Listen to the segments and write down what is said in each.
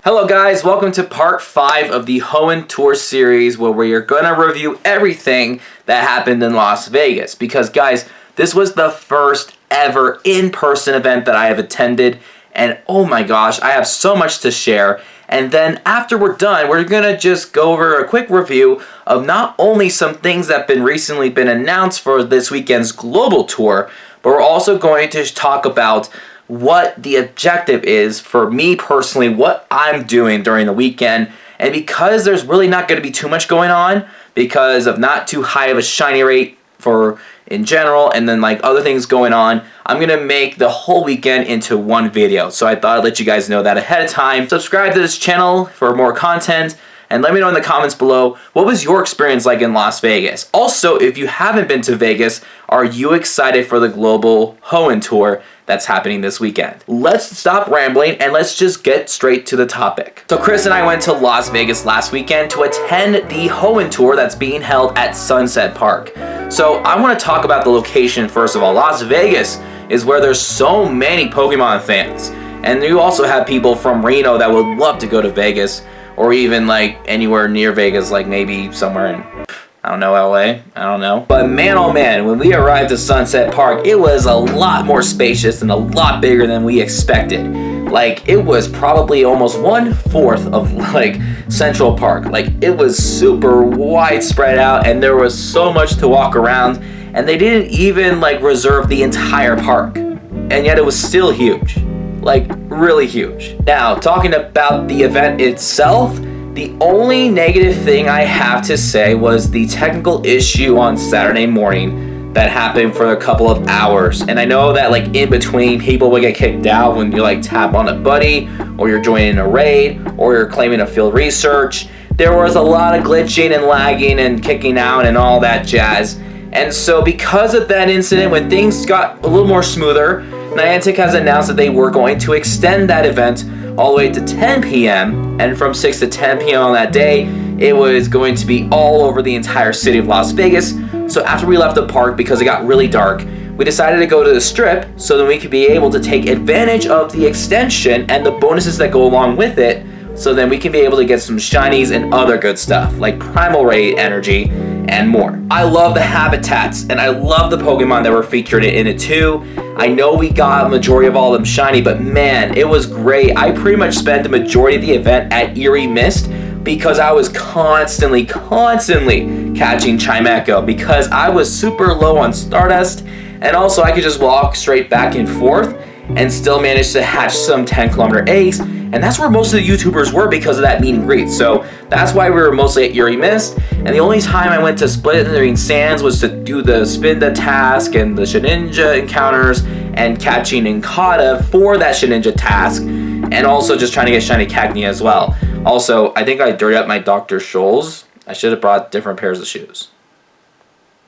Hello guys, welcome to part 5 of the Hoenn tour series where we are going to review everything that happened in Las Vegas. Because guys, this was the first ever in-person event that I have attended, and oh my gosh, I have so much to share. And then after we're done, we're going to just go over a quick review of not only some things that have recently been announced for this weekend's global tour, but we're also going to talk about what the objective is for me personally, what I'm doing during the weekend. And because there's really not going to be too much going on because of not too high of a shiny rate for in general, and then like other things going on, I'm going to make the whole weekend into one video. So I thought I'd let you guys know that ahead of time. Subscribe to this channel for more content. And let me know in the comments below, what was your experience like in Las Vegas? Also, if you haven't been to Vegas, are you excited for the global Hoenn tour that's happening this weekend? Let's stop rambling and let's just get straight to the topic. So Chris and I went to Las Vegas last weekend to attend the Hoenn tour that's being held at Sunset Park. So I want to talk about the location first of all. Las Vegas is where there's so many Pokemon fans. And you also have people from Reno that would love to go to Vegas, or even like anywhere near Vegas, like maybe somewhere in, I don't know, LA, I don't know. But man, oh man, when we arrived at Sunset Park, it was a lot more spacious and a lot bigger than we expected. Like, it was probably almost 1/4 of like Central Park. Like, it was super wide spread out and there was so much to walk around, and they didn't even like reserve the entire park. And yet it was still huge. Like, really huge. Now, talking about the event itself, the only negative thing I have to say was the technical issue on Saturday morning that happened for a couple of hours. And I know that like in between, people would get kicked out when you like tap on a buddy, or you're joining a raid, or you're claiming a field research. There was a lot of glitching and lagging and kicking out and all that jazz. And so because of that incident, when things got a little more smoother, Niantic has announced that they were going to extend that event all the way to 10 p.m. And from 6 to 10 p.m. on that day, it was going to be all over the entire city of Las Vegas. So after we left the park, because it got really dark, we decided to go to the Strip so that we could be able to take advantage of the extension and the bonuses that go along with it. So then we can be able to get some shinies and other good stuff like Primal Ray energy and more. I love the habitats and I love the Pokemon that were featured in it too. I know we got a majority of all of them shiny, but man, it was great. I pretty much spent the majority of the event at Erie Mist because I was constantly catching Chimecho because I was super low on Stardust, and also I could just walk straight back and forth and still manage to hatch some 10-kilometer eggs. And that's where most of the YouTubers were because of that meet and greet. So that's why we were mostly at Erie Mist. And the only time I went to Splitting Sands was to do the Spinda task and the Shedinja encounters and catching Inkata for that Shedinja task. And also just trying to get shiny Cacnea as well. Also, I think I dirtied up my Dr. Scholl's. I should have brought different pairs of shoes.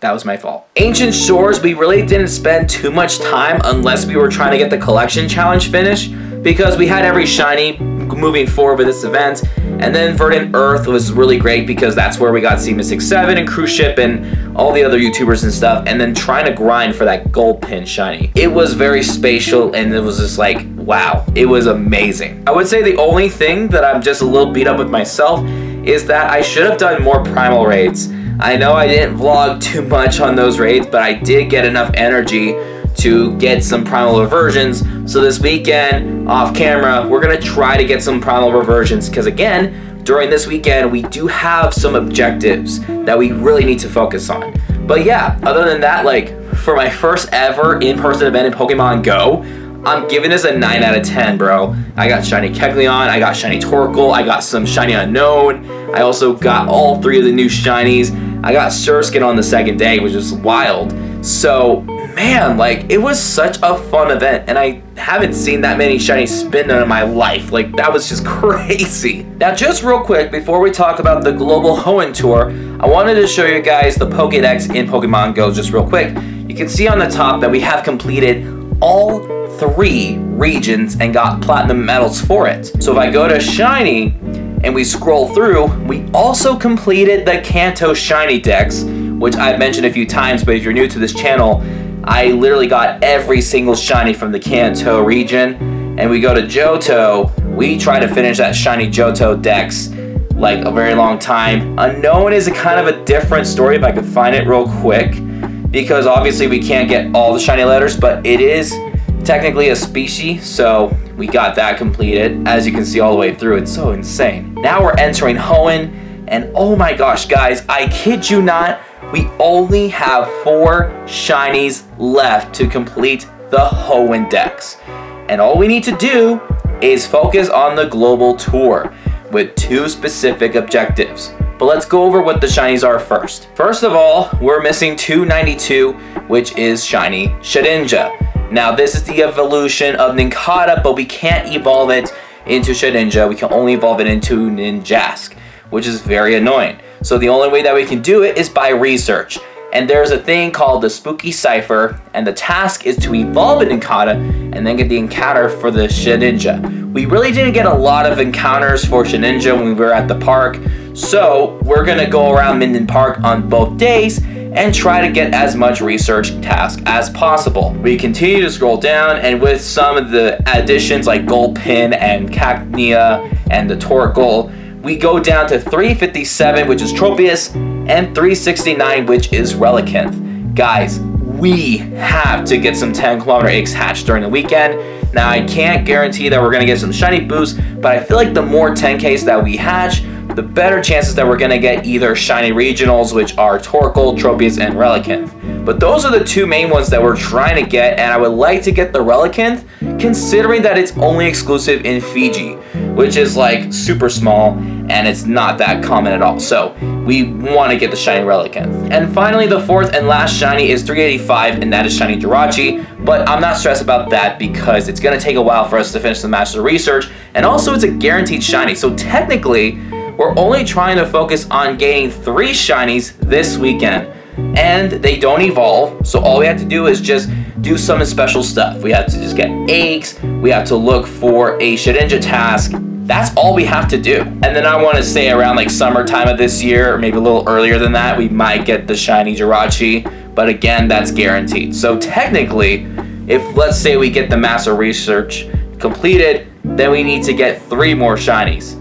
That was my fault. Ancient Shores, we really didn't spend too much time unless we were trying to get the collection challenge finished, because we had every shiny moving forward with this event. And then Verdant Earth was really great because that's where we got Mystic 7 and Cruise Ship and all the other YouTubers and stuff, and then trying to grind for that gold pin shiny. It was very spatial and it was just like, wow, it was amazing. I would say the only thing that I'm just a little beat up with myself is that I should have done more Primal raids. I know I didn't vlog too much on those raids, but I did get enough energy to get some Primal Reversions. So this weekend, off camera, we're going to try to get some Primal Reversions because again, during this weekend, we do have some objectives that we really need to focus on. But yeah, other than that, like for my first ever in-person event in Pokemon Go, I'm giving this a 9 out of 10, bro. I got shiny Kecleon, I got shiny Torkoal, I got some shiny Unknown. I also got all 3 of the new shinies. I got Surskin on the second day, which is wild. So, man, like, it was such a fun event, and I haven't seen that many shiny Spinda in my life. Like, that was just crazy. Now, just real quick, before we talk about the global Hoenn tour, I wanted to show you guys the Pokédex in Pokemon Go just real quick. You can see on the top that we have completed all 3 regions and got platinum medals for it. So if I go to shiny and we scroll through, we also completed the Kanto shiny dex, which I've mentioned a few times, but if you're new to this channel, I literally got every single shiny from the Kanto region. And we go to Johto, we try to finish that shiny Johto Dex like a very long time. Unknown is a kind of a different story, if I could find it real quick, because obviously we can't get all the shiny letters, but it is technically a species, so we got that completed. As you can see all the way through, it's so insane. Now we're entering Hoenn, and oh my gosh, guys, I kid you not, we only have 4 shinies left to complete the Hoenn Dex. And all we need to do is focus on the global tour with 2 specific objectives. But let's go over what the shinies are first. First of all, we're missing 292, which is shiny Shedinja. Now this is the evolution of Nincada, but we can't evolve it into Shedinja. We can only evolve it into Ninjask, which is very annoying. So the only way that we can do it is by research. And there's a thing called the Spooky Cipher, and the task is to evolve an Nincada and then get the encounter for the Shedinja. We really didn't get a lot of encounters for Shedinja when we were at the park, so we're gonna go around Minden Park on both days and try to get as much research task as possible. We continue to scroll down, and with some of the additions like Gulpin and Cacnea and the Torkoal, we go down to 357, which is Tropius, and 369, which is Relicanth. Guys, we have to get some 10-kilometer eggs hatched during the weekend. Now, I can't guarantee that we're going to get some shiny boosts, but I feel like the more 10Ks that we hatch, the better chances that we're going to get either shiny regionals, which are Torkoal, Tropius, and Relicanth. But those are the 2 main ones that we're trying to get, and I would like to get the Relicanth, considering that it's only exclusive in Fiji, which is like super small, and it's not that common at all. So we want to get the shiny Relicanth. And finally, the 4th and last shiny is 385, and that is shiny Jirachi. But I'm not stressed about that because it's going to take a while for us to finish the Master Research, and also it's a guaranteed shiny. So technically, we're only trying to focus on gaining 3 shinies this weekend, and they don't evolve. So all we have to do is just do some special stuff. We have to just get eggs. We have to look for a Shedinja task. That's all we have to do. And then I want to say around like summertime of this year, or maybe a little earlier than that, we might get the shiny Jirachi. But again, that's guaranteed. So technically, if let's say we get the Master Research completed, then we need to get 3 more shinies.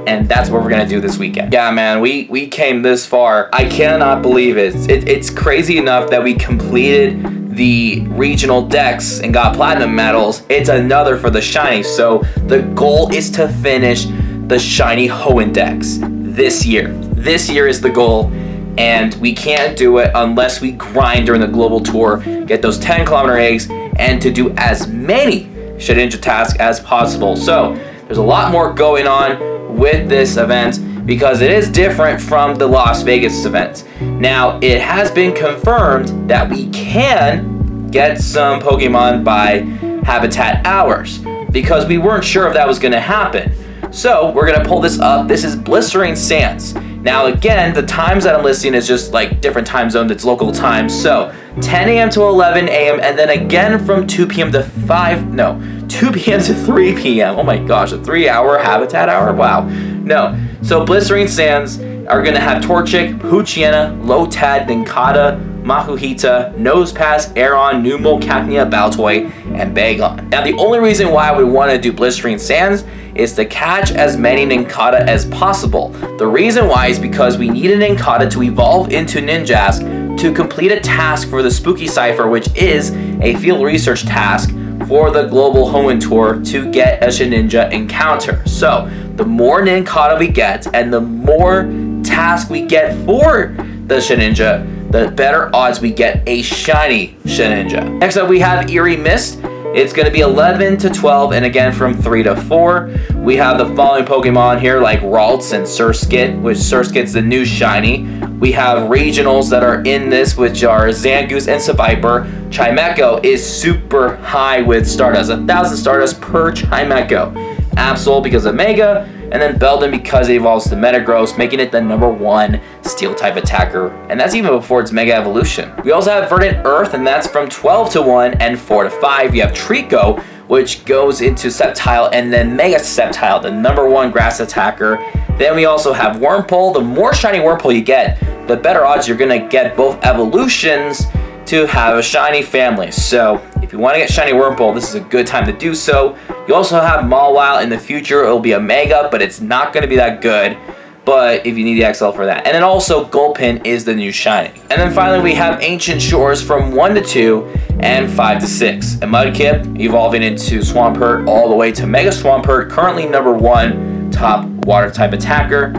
And that's what we're gonna do this weekend. Yeah, man, we came this far. I cannot believe it. It's crazy enough that we completed the regional Dex and got platinum medals. It's another for the shiny. So the goal is to finish the shiny Hoenn Dex this year. This year is the goal, and we can't do it unless we grind during the global tour, get those 10-kilometer eggs, and to do as many Shedinja tasks as possible. So there's a lot more going on with this event because it is different from the Las Vegas event. Now, it has been confirmed that we can get some Pokemon by habitat hours because we weren't sure if that was going to happen. So we're going to pull this up. This is Blistering Sands. Now, again, the times that I'm listing is just like different time zones. It's local time. So 10 a.m. to 11 a.m. and then again from 2 p.m. to 2 p.m. to 3 p.m. Oh my gosh, a 3-hour habitat hour? Wow. No. So Blistering Sands are going to have Torchic, Poochyena, Lotad, Nincada, Mahuhita, Nosepass, Aeron, Numel, Cacnea, Baltoy, and Bagon. Now, the only reason why we want to do Blistering Sands is to catch as many Nincada as possible. The reason why is because we need a Nincada to evolve into Ninjask to complete a task for the Spooky Cipher, which is a field research task for the global Hoenn tour to get a Shedinja encounter. So the more Nincada we get and the more task we get for the Shedinja, the better odds we get a shiny Shedinja. Next up, we have Eerie Mist. It's going to be 11 to 12, and again from 3 to 4. We have the following Pokemon here like Ralts and Surskit, which Surskit's the new shiny. We have regionals that are in this, which are Zangoose and Seviper. Chimecho is super high with Stardust, 1,000 Stardust per Chimecho. Absol because of Mega, and then Beldum because it evolves to Metagross, making it the #1 Steel-type attacker, and that's even before its Mega Evolution. We also have Verdant Earth, and that's from 12 to 1 and 4 to 5. You have Trico, which goes into Sceptile, and then Mega Sceptile, the #1 Grass attacker. Then we also have Wurmple. The more shiny Wurmple you get, the better odds you're going to get both evolutions to have a shiny family. So if you want to get shiny Wurmple, this is a good time to do so. You also have Mawile in the future. It'll be a Mega, but it's not going to be that good. But if you need the XL for that. And then also Gulpin is the new shiny. And then finally we have Ancient Shores from 1 to 2 and 5 to 6. And Mudkip evolving into Swampert all the way to Mega Swampert, currently number 1 top water type attacker.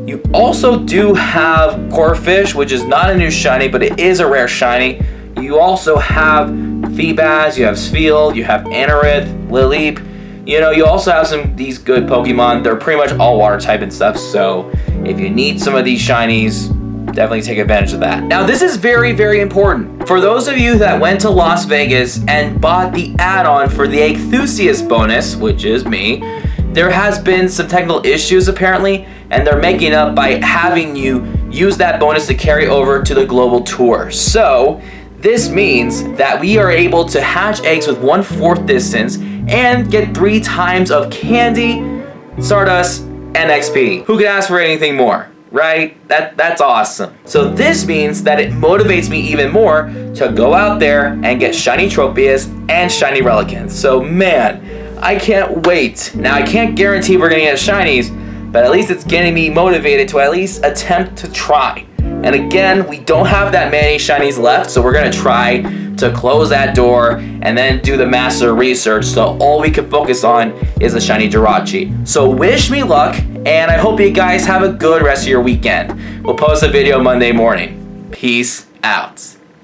You also do have Corphish, which is not a new shiny, but it is a rare shiny. You also have Feebas, you have Spheal, you have Anorith, Lileep. You know, you also have these good Pokemon. They're pretty much all water type and stuff, so if you need some of these shinies, definitely take advantage of that. Now, this is very, very important. For those of you that went to Las Vegas and bought the add-on for the Enthusiast bonus, which is me, there has been some technical issues apparently, and they're making up by having you use that bonus to carry over to the global tour. So this means that we are able to hatch eggs with 1/4 distance and get 3 times of candy, Stardust, and XP. Who could ask for anything more, right? That's awesome. So this means that it motivates me even more to go out there and get shiny Tropius and shiny Relicanth. So man, I can't wait. Now I can't guarantee we're gonna get shinies, but at least it's getting me motivated to at least attempt to try. And again, we don't have that many shinies left, so we're gonna try to close that door and then do the master research, so all we can focus on is the shiny Jirachi. So wish me luck, and I hope you guys have a good rest of your weekend. We'll post a video Monday morning. Peace out.